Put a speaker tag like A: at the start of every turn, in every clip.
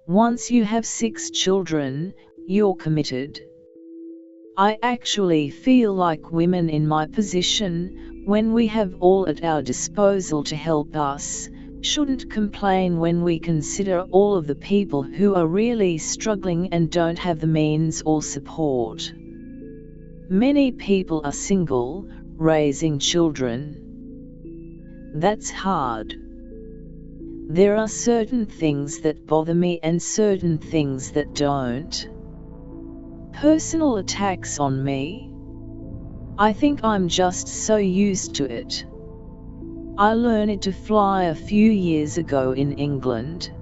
A: Once you have 6 children, you're committed. I actually feel like women in my position, when we have all at our disposal to help us, shouldn't complain when we consider all of the people who are really struggling and don't have the means or support. Many people are single, raising children. That's hard. There are certain things that bother me and certain things that don't. Personal attacks on me? I think I'm just so used to it. I learned to fly a few years ago in England.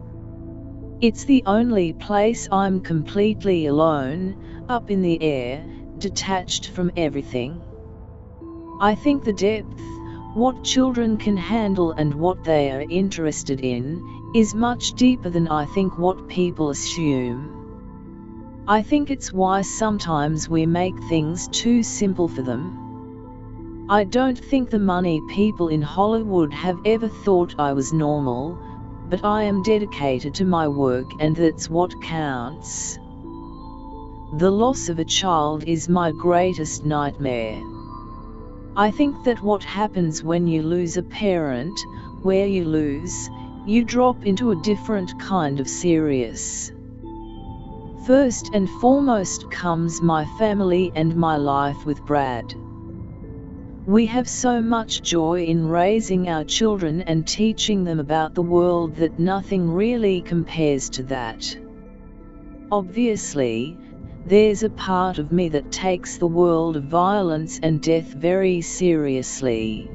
A: It's the only place I'm completely alone, up in the air, detached from everything. I think the depth, what children can handle and what they are interested in, is much deeper than I think what people assume. I think it's why sometimes we make things too simple for them. I don't think the money people in Hollywood have ever thought I was normal, but I am dedicated to my work and that's what counts. The loss of a child is my greatest nightmare. I think that what happens when you lose a parent, where you drop into a different kind of serious. First and foremost comes my family and my life with Brad. We have so much joy in raising our children and teaching them about the world that nothing really compares to that. Obviously, there's a part of me that takes the world of violence and death very seriously.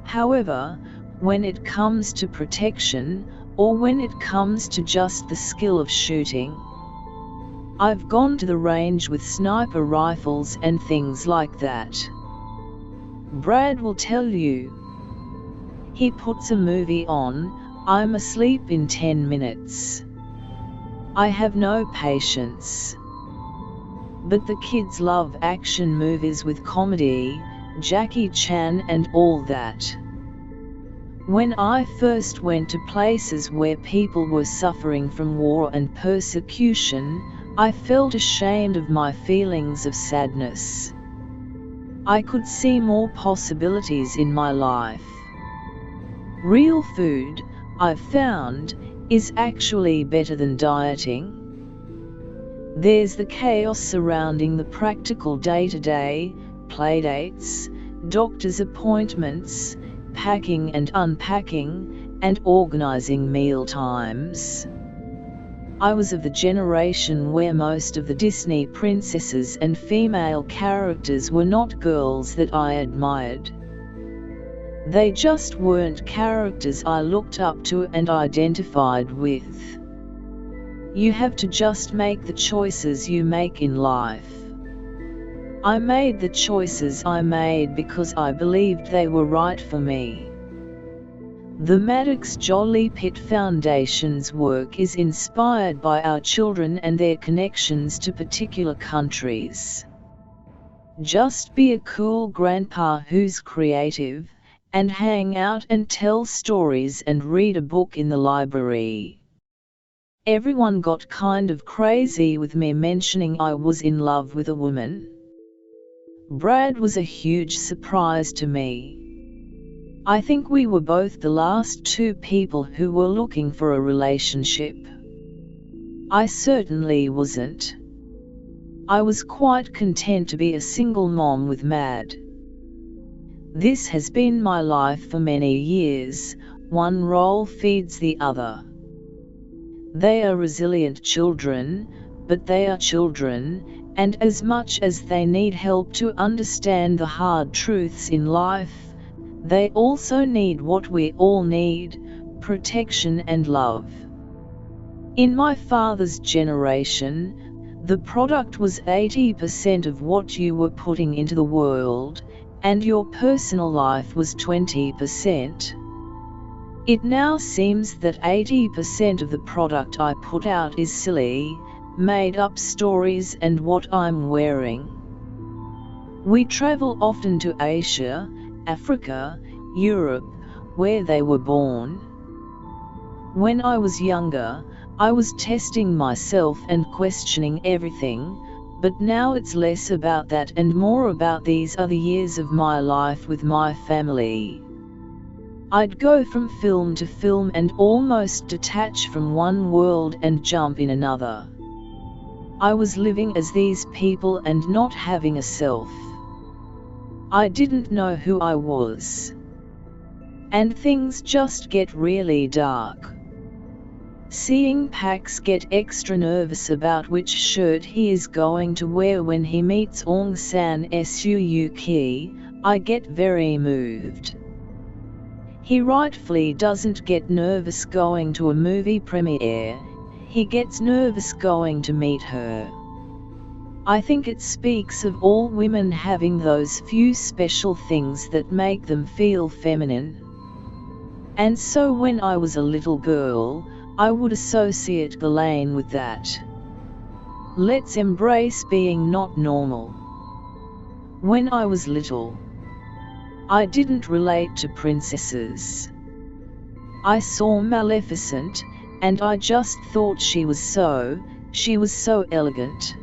A: However, when it comes to protection, or when it comes to just the skill of shooting, I've gone to the range with sniper rifles and things like that. Brad will tell you. He puts a movie on, I'm asleep in 10 minutes. I have no patience. But the kids love action movies with comedy, Jackie Chan and all that. When I first went to places where people were suffering from war and persecution, I felt ashamed of my feelings of sadness. I could see more possibilities in my life. Real food, I've found, is actually better than dieting. There's the chaos surrounding the practical day-to-day, playdates, doctor's appointments, packing and unpacking, and organizing meal times. I was of the generation where most of the Disney princesses and female characters were not girls that I admired. They just weren't characters I looked up to and identified with. You have to just make the choices you make in life. I made the choices I made because I believed they were right for me. The Maddox Jolie Pitt Foundation's work is inspired by our children and their connections to particular countries. Just be a cool grandpa who's creative, and hang out and tell stories and read a book in the library. Everyone got kind of crazy with me mentioning I was in love with a woman. Brad was a huge surprise to me. I think we were both the last 2 people who were looking for a relationship. I certainly wasn't. I was quite content to be a single mom with Mad. This has been my life for many years, one role feeds the other. They are resilient children, but they are children, and as much as they need help to understand the hard truths in life, they also need what we all need, protection and love. In my father's generation, the product was 80% of what you were putting into the world, and your personal life was 20%. It now seems that 80% of the product I put out is silly, made-up stories and what I'm wearing. We travel often to Asia, Africa, Europe, where they were born. When I was younger, I was testing myself and questioning everything, but now it's less about that and more about these other years of my life with my family. I'd go from film to film and almost detach from one world and jump in another. I was living as these people and not having a self. I didn't know who I was. And things just get really dark. Seeing Pax get extra nervous about which shirt he is going to wear when he meets Aung San Suu Kyi, I get very moved. He rightfully doesn't get nervous going to a movie premiere, he gets nervous going to meet her. I think it speaks of all women having those few special things that make them feel feminine. And so when I was a little girl, I would associate Ghislaine with that. Let's embrace being not normal. When I was little, I didn't relate to princesses. I saw Maleficent, and I just thought she was so elegant.